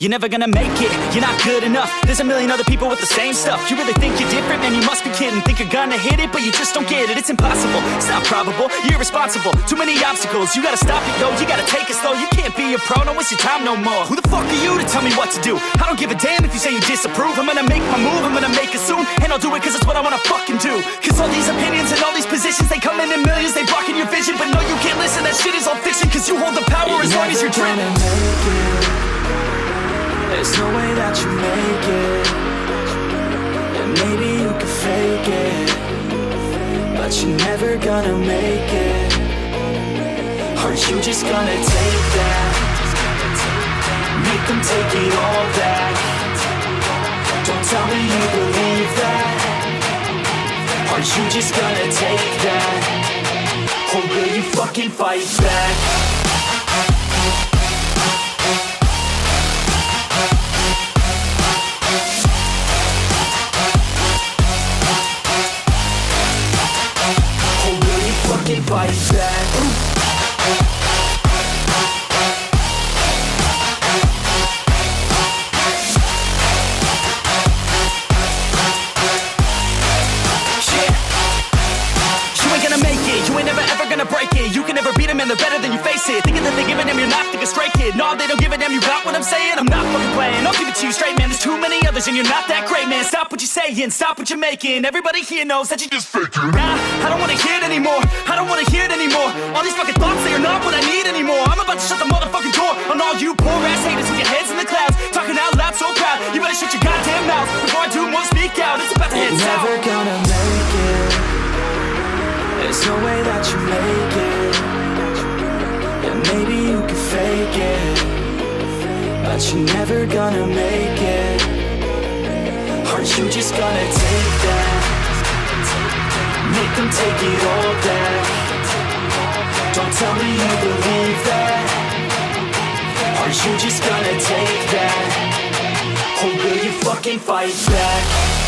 You're never gonna make it, you're not good enough. There's a million other people with the same stuff. You really think you're different? Man, you must be kidding. Think you're gonna hit it, but you just don't get it. It's impossible, it's not probable, you're irresponsible. Too many obstacles, you gotta stop it, yo. You gotta take it slow, you can't be a pro. Don't waste your time no more. Who the fuck are you to tell me what to do? I don't give a damn if you say you disapprove. I'm gonna make my move, I'm gonna make it soon. And I'll do it cause it's what I wanna fucking do. Cause all these opinions and all these positions, they come in millions, they blocking your vision. But no, you can't listen, that shit is all fiction. Cause you hold the power as long as you're driven. There's no way that you make it. And maybe you can fake it, but you're never gonna make it. Aren't you just gonna take that? Make them take it all back. Don't tell me you believe that. Aren't you just gonna take that? Or will you fucking fight back? Fight back. You can never beat them and they're better than you face it. Thinking that they're giving them, you're not thinking straight, kid. No, they don't give a damn, you got what I'm saying? I'm not fucking playing, I'll give it to you straight, man. There's too many others and you're not that great, man. Stop what you're saying, stop what you're making. Everybody here knows that you just faking. Nah, I don't wanna hear it anymore, I don't wanna hear it anymore. All these fucking thoughts, they are not what I need anymore. I'm about to shut the motherfucking door on all you poor ass haters with your heads in the clouds, talking out loud so proud. You better shut your goddamn mouth before I do more speak out. It's about to head south. You're never gonna make it. There's no way that you make it. And maybe you can fake it, but you're never gonna make it. Aren't you just gonna take that? Make them take it all back. Don't tell me you believe that. Aren't you just gonna take that? Or will you fucking fight back?